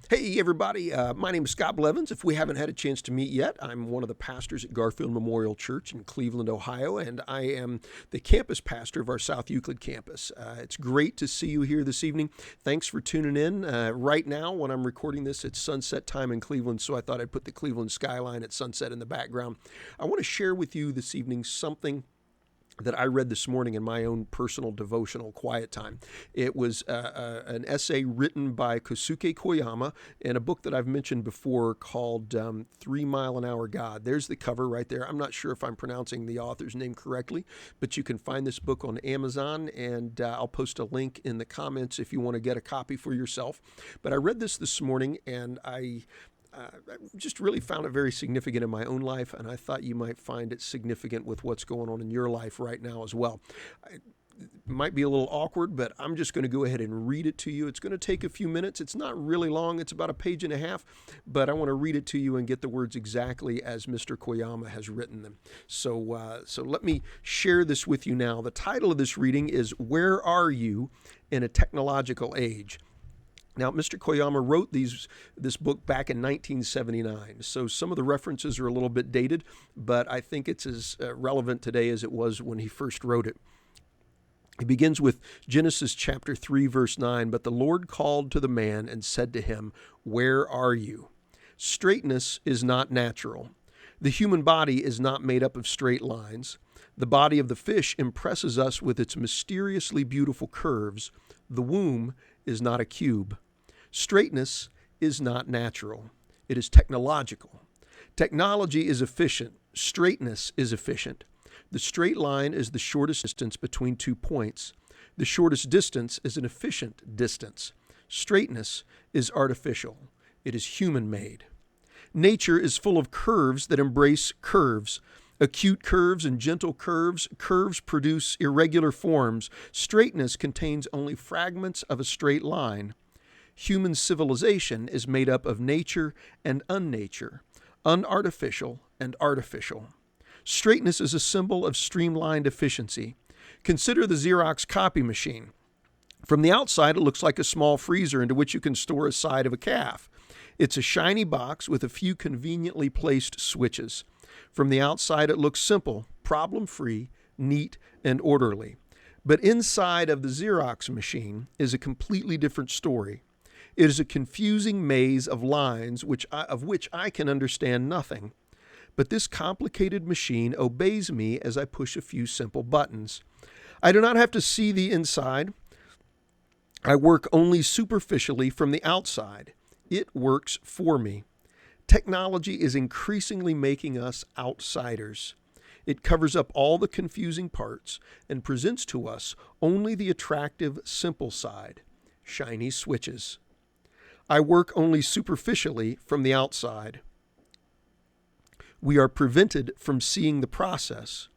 Hey, everybody. My name is Scott Blevins. If we haven't had a chance to meet yet, I'm one of the pastors at Garfield Memorial Church in Cleveland, Ohio, and I am the campus pastor of our South Euclid campus. It's great to see you here this evening. Thanks for tuning in. Right now, when I'm recording this, it's sunset time in Cleveland, so I thought I'd put the Cleveland skyline at sunset in the background. I want to share with you this evening something that I read this morning in my own personal devotional quiet time. It was an essay written by Kosuke Koyama in a book that I've mentioned before called 3 Mile an Hour God. There's the cover right there. I'm not sure if I'm pronouncing the author's name correctly, but you can find this book on Amazon, and I'll post a link in the comments if you want to get a copy for yourself. But I read this morning, and I just really found it very significant in my own life, and I thought you might find it significant with what's going on in your life right now as well. It might be a little awkward, but I'm just going to go ahead and read it to you. It's going to take a few minutes. It's not really long. It's about a page and a half, but I want to read it to you and get the words exactly as Mr. Koyama has written them. So let me share this with you now. The title of this reading is "Where Are You in a Technological Age?" Now, Mr. Koyama wrote this book back in 1979, so some of the references are a little bit dated, but I think it's as relevant today as it was when he first wrote it. He begins with Genesis chapter 3, verse 9, "But the Lord called to the man and said to him, 'Where are you?' Straightness is not natural. The human body is not made up of straight lines. The body of the fish impresses us with its mysteriously beautiful curves. The womb is not a cube. Straightness is not natural. It is technological. Technology is efficient. Straightness is efficient. The straight line is the shortest distance between 2 points. The shortest distance is an efficient distance. Straightness is artificial. It is human-made. Nature is full of curves that embrace curves. Acute curves and gentle curves. Curves produce irregular forms. Straightness contains only fragments of a straight line. Human civilization is made up of nature and unnature, unartificial and artificial. Straightness is a symbol of streamlined efficiency. Consider the Xerox copy machine. From the outside, it looks like a small freezer into which you can store a side of a calf. It's a shiny box with a few conveniently placed switches. From the outside, it looks simple, problem-free, neat, and orderly. But inside of the Xerox machine is a completely different story. It is a confusing maze of lines of which I can understand nothing. But this complicated machine obeys me as I push a few simple buttons. I do not have to see the inside. I work only superficially from the outside. It works for me. Technology is increasingly making us outsiders. It covers up all the confusing parts and presents to us only the attractive, simple side, shiny switches. I work only superficially from the outside. We are prevented from seeing the process.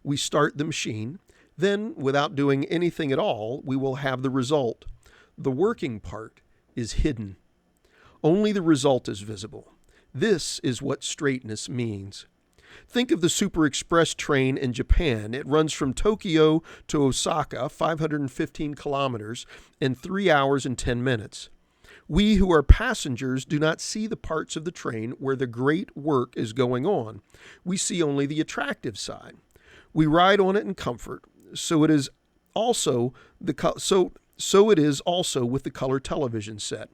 We start the machine, then, without doing anything at all, we will have the result. The working part is hidden. Only the result is visible. This is what straightness means. Think of the Super Express train in Japan. It runs from Tokyo to Osaka, 515 kilometers, in 3 hours and 10 minutes. We who are passengers do not see the parts of the train where the great work is going on. We see only the attractive side. We ride on it in comfort. So it is also with the color television set.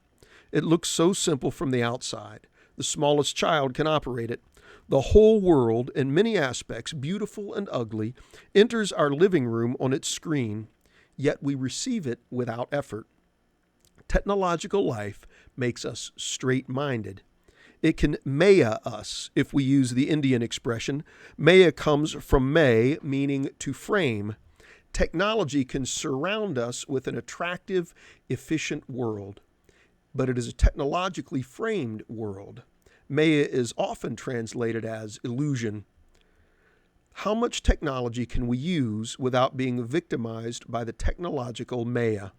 It looks so simple from the outside. The smallest child can operate it. The whole world, in many aspects, beautiful and ugly, enters our living room on its screen, yet we receive it without effort. Technological life makes us straight-minded. It can maya us, if we use the Indian expression. Maya comes from may, meaning to frame. Technology can surround us with an attractive, efficient world, but it is a technologically framed world. Maya is often translated as illusion. How much technology can we use without being victimized by the technological maya?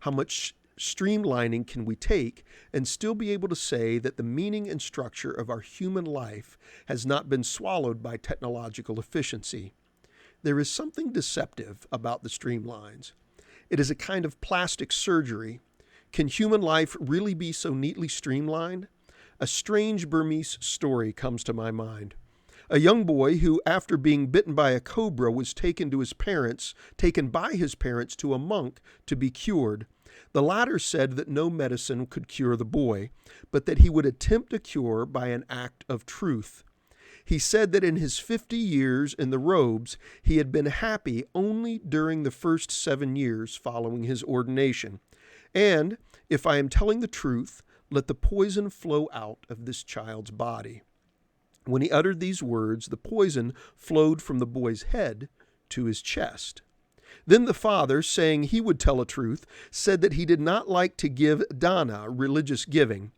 How much streamlining can we take and still be able to say that the meaning and structure of our human life has not been swallowed by technological efficiency? There is something deceptive about the streamlines. It is a kind of plastic surgery. Can human life really be so neatly streamlined? A strange Burmese story comes to my mind. A young boy who, after being bitten by a cobra, was taken by his parents to a monk to be cured. The latter said that no medicine could cure the boy, but that he would attempt a cure by an act of truth. He said that in his 50 years in the robes, he had been happy only during the first 7 years following his ordination. And, if I am telling the truth, let the poison flow out of this child's body. When he uttered these words, the poison flowed from the boy's head to his chest. Then the father, saying he would tell a truth, said that he did not like to give dana, religious giving,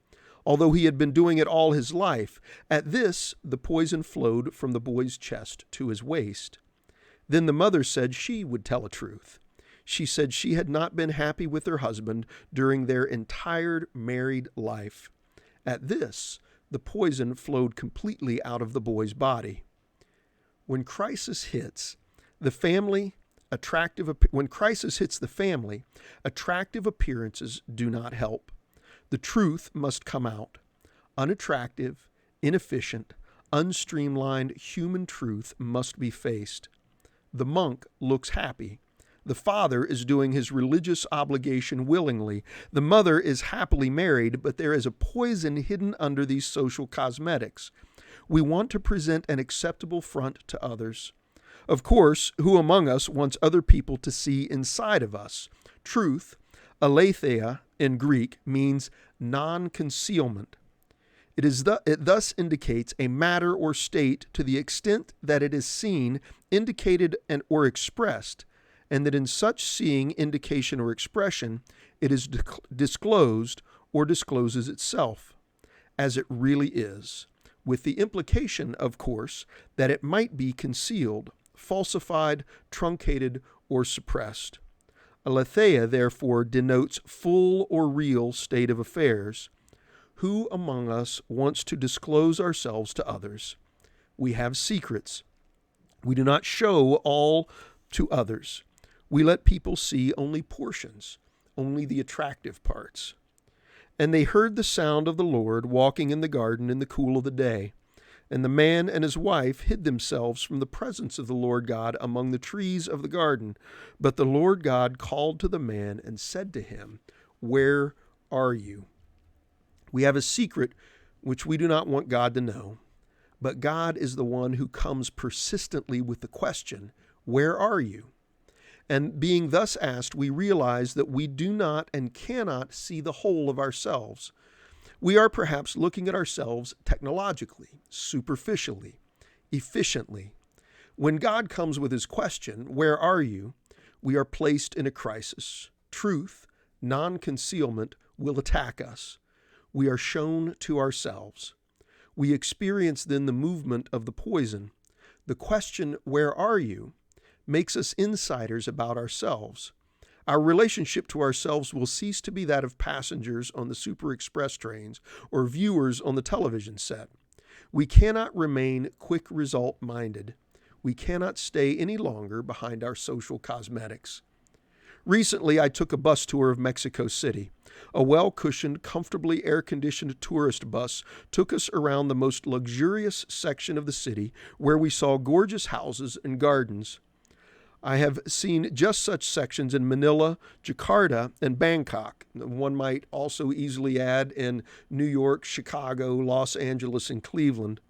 although he had been doing it all his life. At this, the poison flowed from the boy's chest to his waist. Then the mother said she would tell a truth. She said she had not been happy with her husband during their entire married life. At this, the poison flowed completely out of the boy's body. When crisis hits the family, attractive appearances do not help. The truth must come out. Unattractive, inefficient, unstreamlined human truth must be faced. The monk looks happy. The father is doing his religious obligation willingly. The mother is happily married, but there is a poison hidden under these social cosmetics. We want to present an acceptable front to others. Of course, who among us wants other people to see inside of us? Truth, aletheia in Greek, means non-concealment. It thus indicates a matter or state to the extent that it is seen, indicated, or expressed, and that in such seeing, indication, or expression, it is disclosed or discloses itself, as it really is, with the implication, of course, that it might be concealed, falsified, truncated, or suppressed. Aletheia, therefore, denotes full or real state of affairs. Who among us wants to disclose ourselves to others? We have secrets. We do not show all to others. We let people see only portions, only the attractive parts. And they heard the sound of the Lord walking in the garden in the cool of the day. And the man and his wife hid themselves from the presence of the Lord God among the trees of the garden. But the Lord God called to the man and said to him, "Where are you?" We have a secret which we do not want God to know. But God is the one who comes persistently with the question, "Where are you?" And being thus asked, we realize that we do not and cannot see the whole of ourselves. We are perhaps looking at ourselves technologically, superficially, efficiently. When God comes with his question, "Where are you?" we are placed in a crisis. Truth, non-concealment, will attack us. We are shown to ourselves. We experience then the movement of the poison. The question, "Where are you?" makes us insiders about ourselves. Our relationship to ourselves will cease to be that of passengers on the super express trains or viewers on the television set. We cannot remain quick result minded. We cannot stay any longer behind our social cosmetics. Recently, I took a bus tour of Mexico City. A well-cushioned, comfortably air-conditioned tourist bus took us around the most luxurious section of the city where we saw gorgeous houses and gardens. I have seen just such sections in Manila, Jakarta, and Bangkok. One might also easily add in New York, Chicago, Los Angeles, and Cleveland.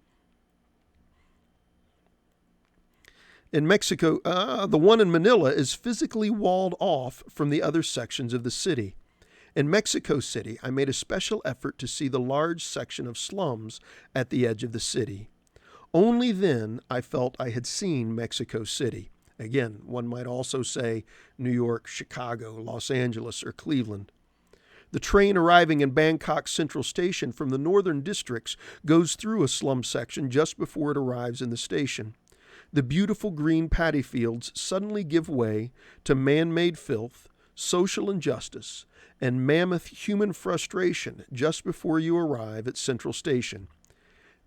In Mexico, the one in Manila is physically walled off from the other sections of the city. In Mexico City, I made a special effort to see the large section of slums at the edge of the city. Only then I felt I had seen Mexico City. Again, one might also say New York, Chicago, Los Angeles, or Cleveland. The train arriving in Bangkok Central Station from the northern districts goes through a slum section just before it arrives in the station. The beautiful green paddy fields suddenly give way to man-made filth, social injustice, and mammoth human frustration just before you arrive at Central Station.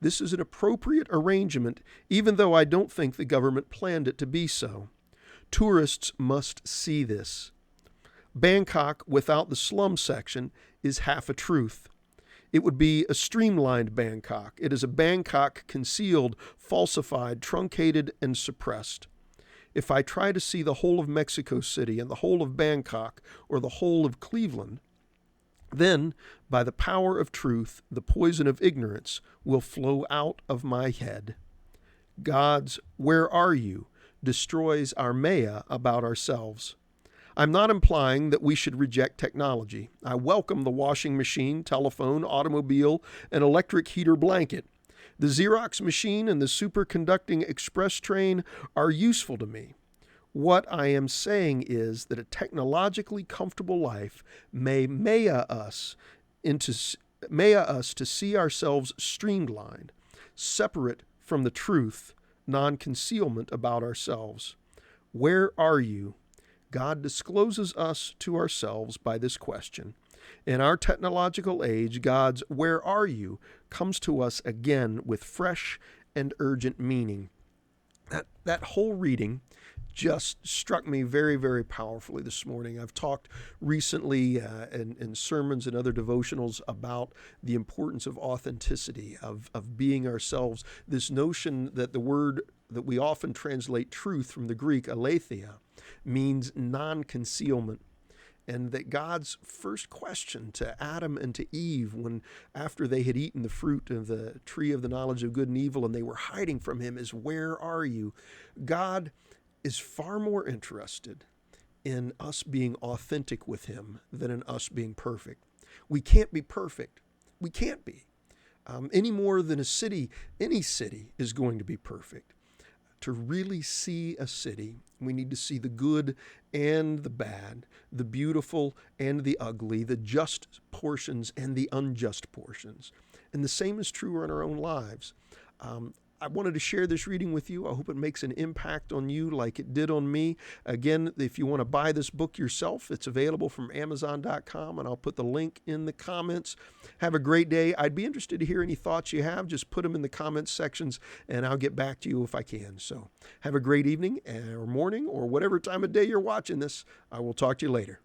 This is an appropriate arrangement, even though I don't think the government planned it to be so. Tourists must see this. Bangkok without the slum section is half a truth. It would be a streamlined Bangkok. It is a Bangkok concealed, falsified, truncated, and suppressed. If I try to see the whole of Mexico City and the whole of Bangkok or the whole of Cleveland, then, by the power of truth, the poison of ignorance will flow out of my head. God's "Where are you?" destroys our maya about ourselves. I'm not implying that we should reject technology. I welcome the washing machine, telephone, automobile, and electric heater blanket. The Xerox machine and the superconducting express train are useful to me. What I am saying is that a technologically comfortable life may maya us to see ourselves streamlined, separate from the truth, non-concealment about ourselves. Where are you? God discloses us to ourselves by this question. In our technological age, God's "Where are you?" comes to us again with fresh and urgent meaning. That whole reading just struck me very, very powerfully this morning. I've talked recently in sermons and other devotionals about the importance of authenticity, of being ourselves. This notion that the word that we often translate truth from the Greek, aletheia, means non-concealment. And that God's first question to Adam and to Eve, when after they had eaten the fruit of the tree of the knowledge of good and evil and they were hiding from him, is "Where are you?" God is far more interested in us being authentic with him than in us being perfect. We can't be perfect. We can't be. Any more than any city is going to be perfect. To really see a city, we need to see the good and the bad, the beautiful and the ugly, the just portions and the unjust portions. And the same is true in our own lives. I wanted to share this reading with you. I hope it makes an impact on you like it did on me. Again, if you want to buy this book yourself, it's available from Amazon.com, and I'll put the link in the comments. Have a great day. I'd be interested to hear any thoughts you have. Just put them in the comments sections, and I'll get back to you if I can. So have a great evening or morning or whatever time of day you're watching this. I will talk to you later.